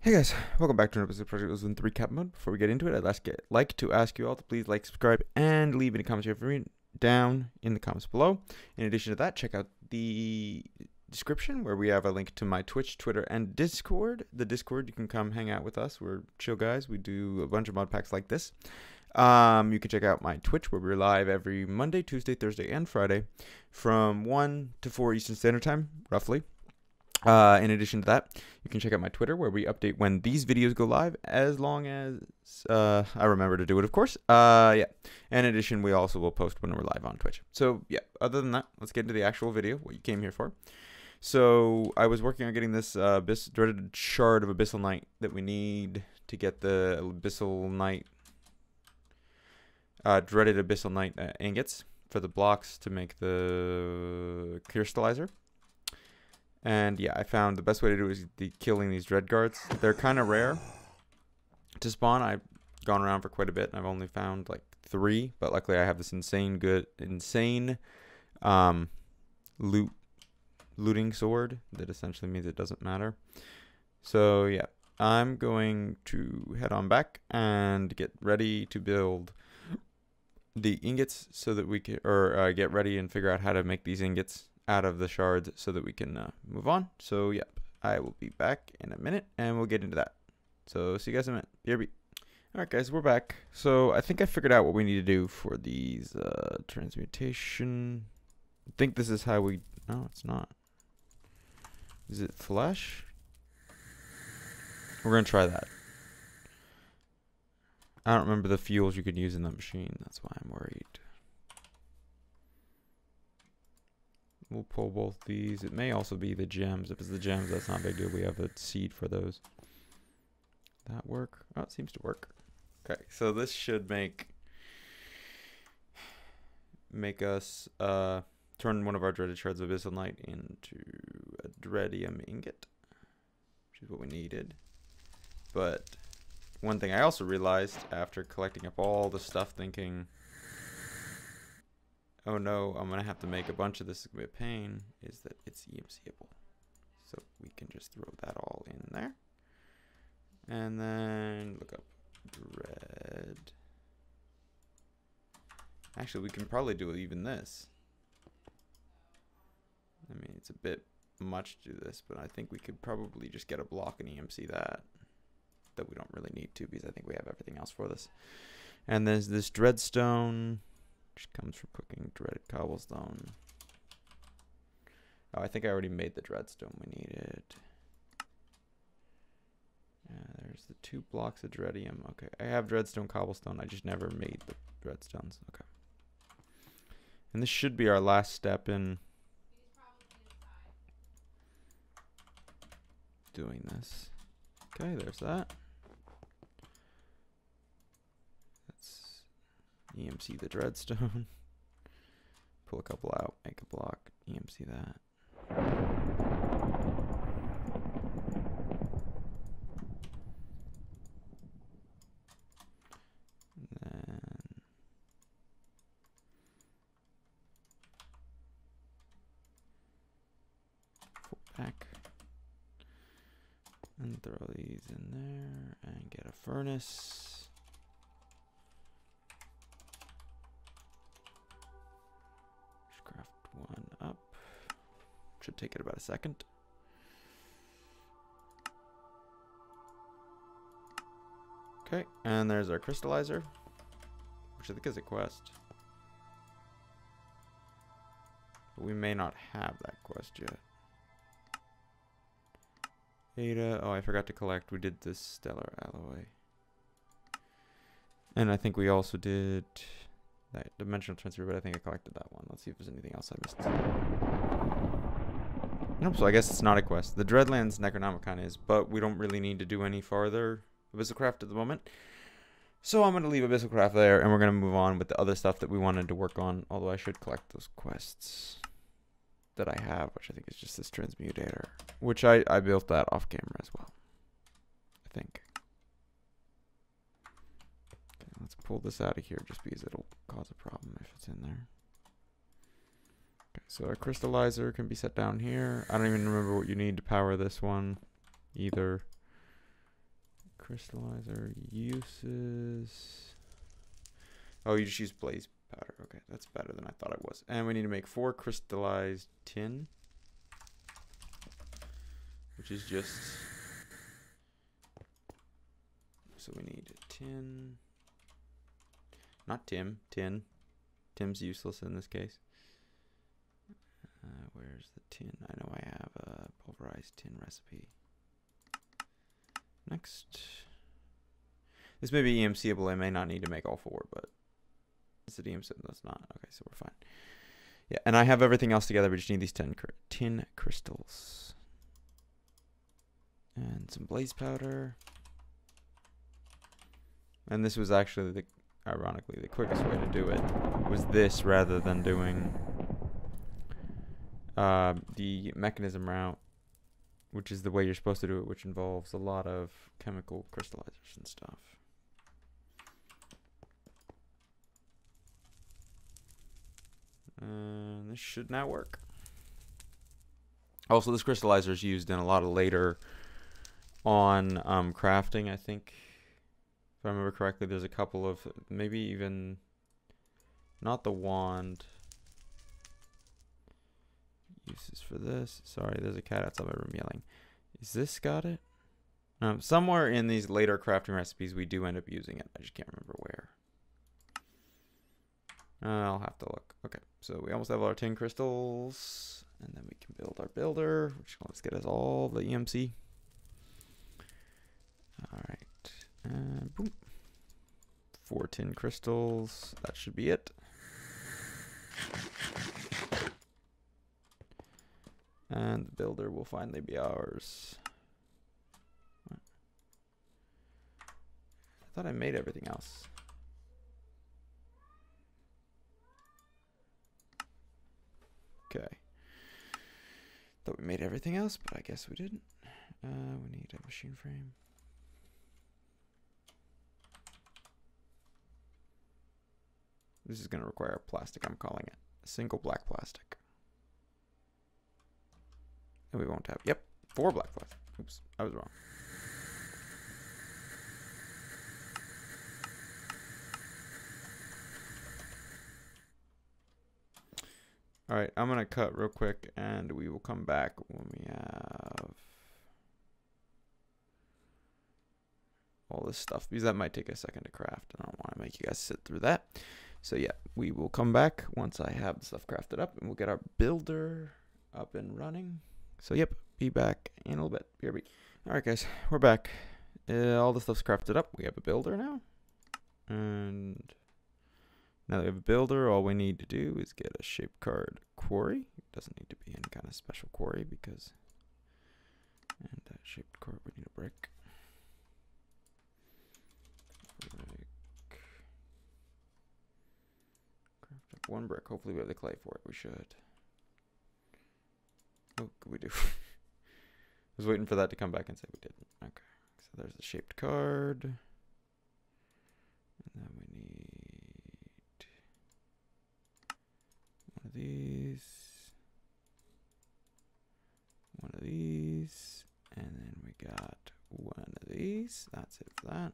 Hey guys, welcome back to another episode of Project Ozone 3 Kappa Mode. Before we get into it, I'd like to ask you all to please like, subscribe, and leave any comments you have for me down in the comments below. In addition to that, check out the description where we have a link to my Twitch, Twitter, and Discord. The Discord, you can come hang out with us. We're chill guys. We do a bunch of mod packs like this. You can check out my Twitch where we're live every Monday, Tuesday, Thursday, and Friday from 1 to 4 Eastern Standard Time, roughly. In addition to that, you can check out my Twitter where we update when these videos go live, as long as I remember to do it, of course. Yeah. And in addition, we also will post when we're live on Twitch. So, yeah, other than that, let's get into the actual video, what you came here for. So, I was working on getting this dreaded shard of Abyssal Night that we need to get the Abyssal Night, dreaded Abyssal Night ingots for the blocks to make the crystallizer. And yeah, I found the best way to do it is killing these dread guards. They're kind of rare to spawn. I've gone around for quite a bit and I've only found like 3, but luckily I have this insane looting sword that essentially means it doesn't matter. So yeah, I'm going to head on back and get ready to build the ingots so that we can, get ready and figure out how to make these ingots out of the shards so that we can move on. So yeah, I will be back in a minute and we'll get into that. So see you guys in a minute. BRB. Alright guys, we're back. So I think I figured out what we need to do for these transmutation. I think this is how we, no it's not. Is it flesh? We're gonna try that. I don't remember the fuels you could use in that machine, that's why I'm worried. We'll pull both these. It may also be the gems. If it's the gems, that's not a big deal. We have a seed for those. That work? Oh, it seems to work. Okay, so this should make us turn one of our dreaded shards of Abyssal Night into a dreadium ingot, which is what we needed. But one thing I also realized after collecting up all the stuff, thinking, oh no, I'm going to have to make a bunch of this, it's going to be a pain, is that it's EMCable. So we can just throw that all in there. And then look up dread. Actually, we can probably do even this. I mean, it's a bit much to do this, but I think we could probably just get a block and EMC that. That we don't really need to because I think we have everything else for this. And there's this dreadstone, which comes from cooking dreaded cobblestone. Oh, I think I already made the dreadstone we needed. Yeah, there's the 2 blocks of dreadium. Okay, I have dreadstone cobblestone. I just never made the dreadstones. Okay. And this should be our last step in doing this. Okay, there's that. EMC the dreadstone. Pull a couple out, make a block, EMC that. And then pull back and throw these in there and get a furnace. One up. Should take it about a second. Okay, and there's our crystallizer, which I think is a quest. But we may not have that quest yet. Ada, oh, I forgot to collect. We did this stellar alloy. And I think we also did that dimensional transfer, but I think I collected that one. Let's see if there's anything else I missed. Nope, so I guess it's not a quest. The Dreadlands Necronomicon is, but we don't really need to do any farther Abyssalcraft at the moment. So I'm going to leave Abyssalcraft there, and we're going to move on with the other stuff that we wanted to work on, although I should collect those quests that I have, which I think is just this transmutator, which I built that off camera as well, I think. Let's pull this out of here just because it'll cause a problem if it's in there. Okay, so our crystallizer can be set down here. I don't even remember what you need to power this one either. crystallizer uses. Oh, you just use blaze powder. Okay, that's better than I thought it was. And we need to make 4 crystallized tin, which is just. So we need tin. Not Tim. Tin. Tim's useless in this case. Where's the tin? I know I have a pulverized tin recipe. Next. This may be EMCable. I may not need to make all 4, but is it EMC? That's not. Okay, so we're fine. Yeah, and I have everything else together. We just need these tin crystals. And some blaze powder. And this was actually, ironically, the quickest way to do it. Was this rather than doing the mechanism route, which is the way you're supposed to do it, which involves a lot of chemical crystallizers and stuff. And this should now work. Also, this crystallizer is used in a lot of later on crafting, I think. If I remember correctly, there's a couple of, maybe even, not the wand. Uses for this. Sorry, there's a cat outside my room yelling. Is this got it? Somewhere in these later crafting recipes, we do end up using it. I just can't remember where. I'll have to look. Okay, so we almost have all our tin crystals. And then we can build our builder, which let's get us all the EMC. Alright. And boom. 4 tin crystals. That should be it. And the builder will finally be ours. I thought I made everything else. Okay. Thought we made everything else, but I guess we didn't. We need a machine frame. This is going to require plastic, I'm calling it. A single black plastic. And we won't have, yep, 4 black plastic. Oops, I was wrong. Alright, I'm going to cut real quick and we will come back when we have all this stuff, because that might take a second to craft and I don't want to make you guys sit through that. So yeah, we will come back once I have the stuff crafted up and we'll get our builder up and running. So yep, be back in a little bit. BRB. Alright guys, we're back. All the stuff's crafted up. We have a builder now. And now that we have a builder, all we need to do is get a shape card quarry. It doesn't need to be any kind of special quarry because, and that shaped card, we need a brick. Craft up 1 brick. Hopefully we have the clay for it. We should. Oh, we do. I was waiting for that to come back and say we didn't. Okay, so there's the shaped card. And then we need one of these. One of these. And then we got one of these. That's it for that.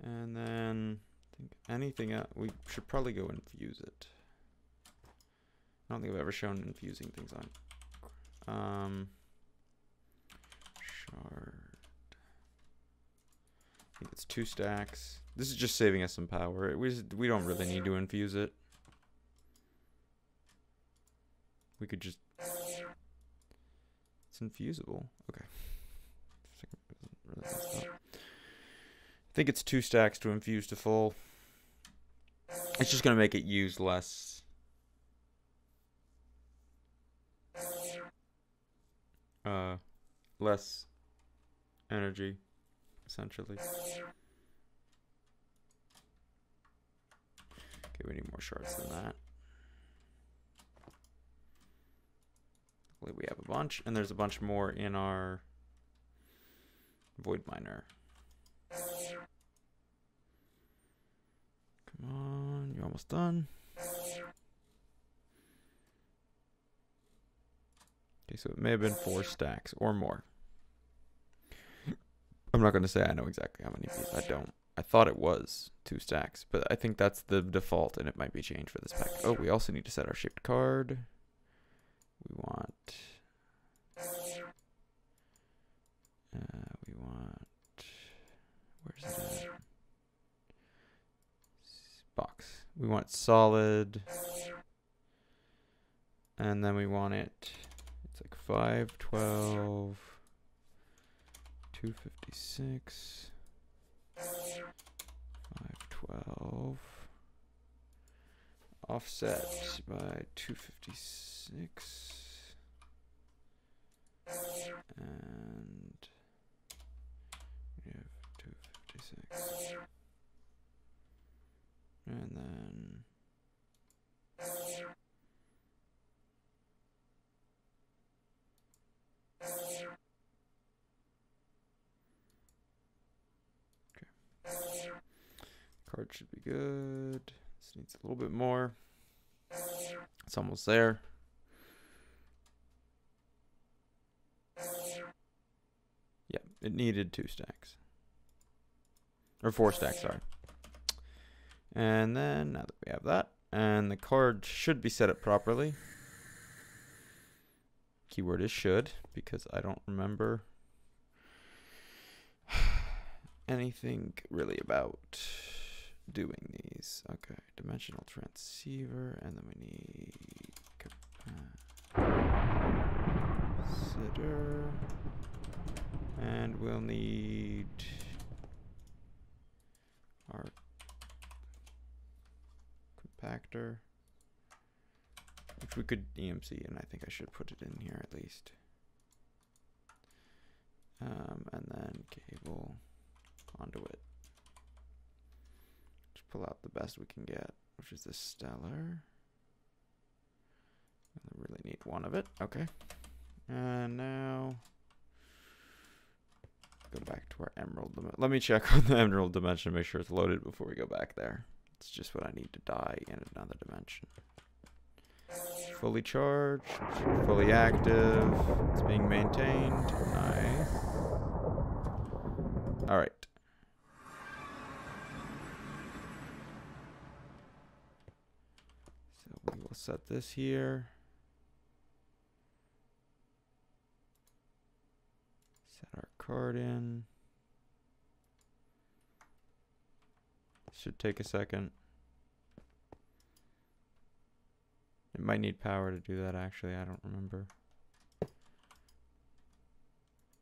And then I think anything else, we should probably go infuse it. I don't think I've ever shown infusing things on. Shard. I think it's 2 stacks. This is just saving us some power. We don't really need to infuse it. We could just. It's infusible. Okay. I think it's 2 stacks to infuse to full. It's just gonna make it use less. Less energy, essentially. Okay, we need more shards than that. Hopefully we have a bunch, and there's a bunch more in our void miner. Come on, you're almost done. Okay, so it may have been 4 stacks or more. I'm not going to say I know exactly how many pieces. I don't. I thought it was 2 stacks, but I think that's the default, and it might be changed for this pack. Oh, we also need to set our shaped card. We want... where's it at? Box. We want solid. And then we want it... It's like 512... 256... 512 offset by 256 and we have 256 and then card should be good. This needs a little bit more. It's almost there. Yeah, it needed 2 stacks. Or 4 stacks, sorry. And then, now that we have that, and the card should be set up properly. Keyword is should, because I don't remember anything really about doing these. Okay, dimensional transceiver, and then we need capacitor, and we'll need our compactor, which we could EMC, and I think I should put it in here at least. And then cable, conduit. Pull out the best we can get, which is this stellar. I really need one of it. Okay. And now go back to our emerald. Let me check on the emerald dimension, make sure it's loaded before we go back there. It's just what I need to die in another dimension. Fully charged, fully active. It's being maintained. Nice. All right. We will set this here. Set our card in. Should take a second. It might need power to do that, actually. I don't remember.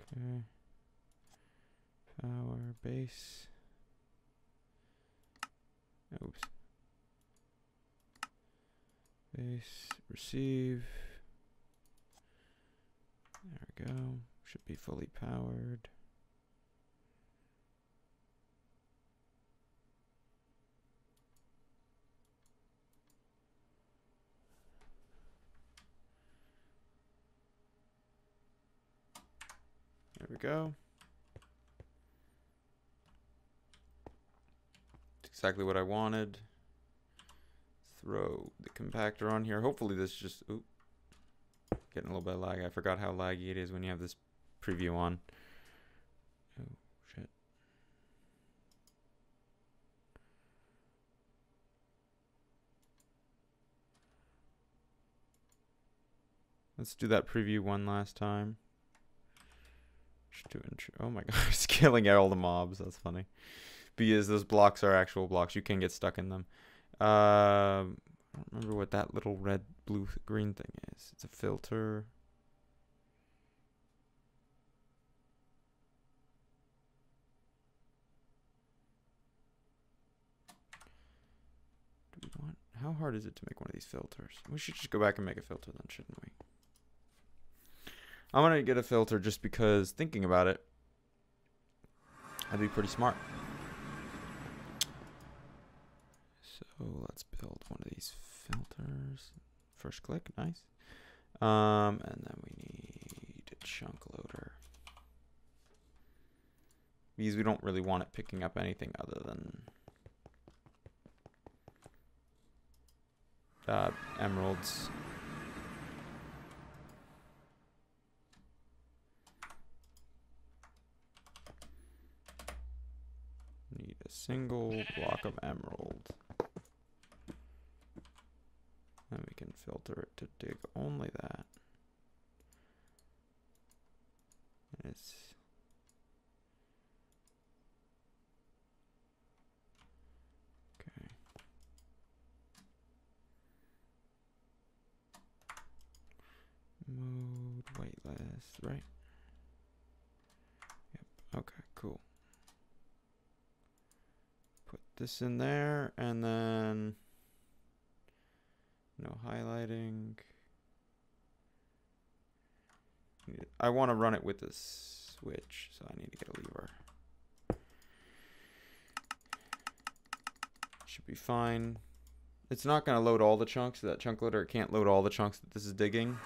Okay. Power, base. Oops. Base, receive. There we go. Should be fully powered. There we go. It's exactly what I wanted. Throw the compactor on here. Hopefully this just... Oop. Getting a little bit of lag. I forgot how laggy it is when you have this preview on. Oh, shit. Let's do that preview one last time. Oh my god, it's killing all the mobs. That's funny. Because those blocks are actual blocks. You can get stuck in them. I don't remember what that little red, blue, green thing is. It's a filter. Do we want? How hard is it to make one of these filters? We should just go back and make a filter then, shouldn't we? I'm gonna get a filter just because thinking about it, that'd be pretty smart. So let's build one of these filters. First click, nice. And then we need a chunk loader. Because we don't really want it picking up anything other than emeralds. single block of emerald. And we can filter it to dig only that. And it's okay. Mode whitelist, right? Yep. Okay, cool. Put this in there, and then no highlighting. I want to run it with this switch, so I need to get a lever. Should be fine. It's not going to load all the chunks. That chunk loader can't load all the chunks that this is digging,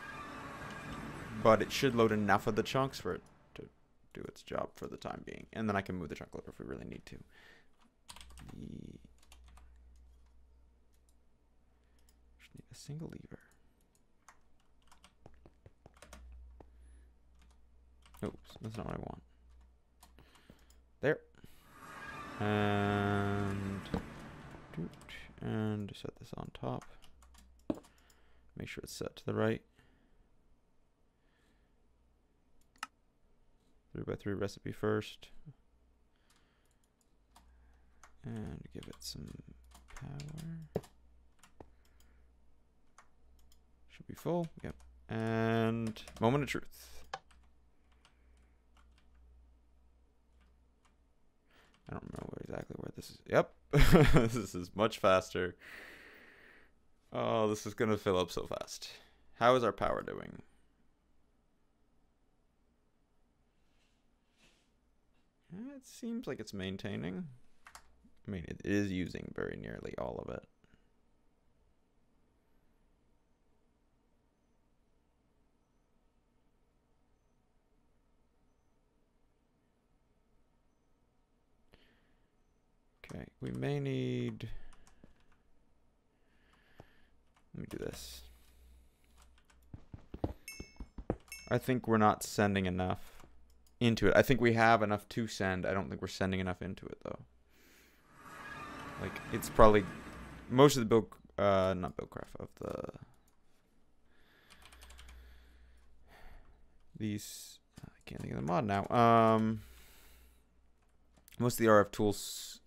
but it should load enough of the chunks for it to do its job for the time being. And then I can move the chunk loader if we really need to. Just need a single lever. Oops, that's not what I want. There. And set this on top. Make sure it's set to the right. 3x3 recipe first. And give it some power. Should be full. Yep. And moment of truth. I don't remember exactly where this is. Yep. This is much faster. Oh, this is going to fill up so fast. How is our power doing? It seems like it's maintaining. I mean, it is using very nearly all of it. Okay, we may need... Let me do this. I think we're not sending enough into it. I think we have enough to send. I don't think we're sending enough into it, though. Like, it's probably... Most of the build... not buildcraft, of the... These... I can't think of the mod now. Most of the RFtools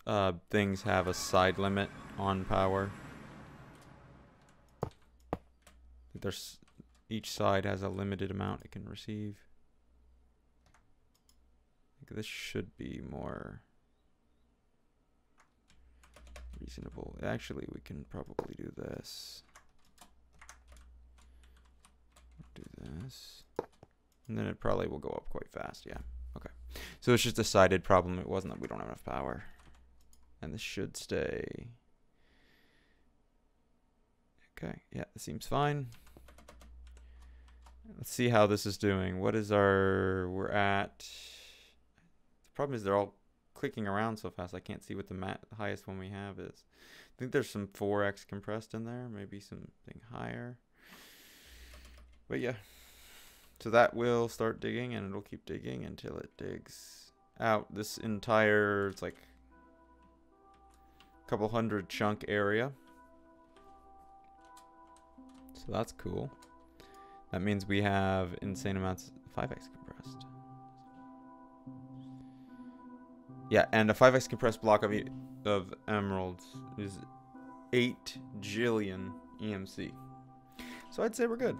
things have a side limit on power. There's each side has a limited amount it can receive. I think this should be more reasonable. Actually, we can probably do this. Do this. And then it probably will go up quite fast, yeah. Okay. So it's just a sided problem. It wasn't that we don't have enough power. And this should stay. Okay, yeah, this seems fine. Let's see how this is doing. What is our... We're at... The problem is they're all clicking around so fast. I can't see what the highest one we have is. I think there's some 4x compressed in there. Maybe something higher. But yeah. So that will start digging, and it'll keep digging until it digs out this entire, it's like a couple hundred chunk area. So that's cool. That means we have insane amounts, 5x compressed. Yeah, and a 5x compressed block of emeralds is 8 jillion EMC. So I'd say we're good.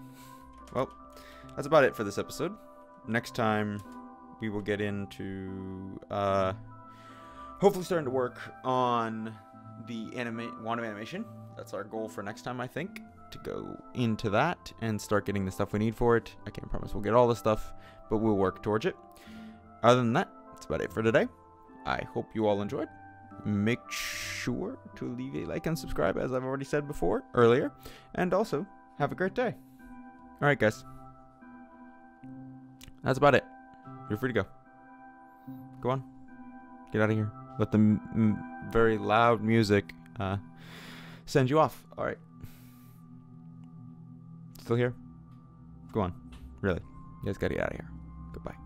Well, that's about it for this episode. Next time, we will get into hopefully starting to work on the quantum animation. That's our goal for next time, I think, to go into that and start getting the stuff we need for it. I can't promise we'll get all the stuff, but we'll work towards it. Other than that, that's about it for today. I hope you all enjoyed. Make sure to leave a like and subscribe, as I've already said earlier. And also, have a great day. All right, guys. That's about it. You're free to go. Go on. Get out of here. Let the very loud music send you off. All right. Still here? Go on. Really. You guys got to get out of here. Goodbye.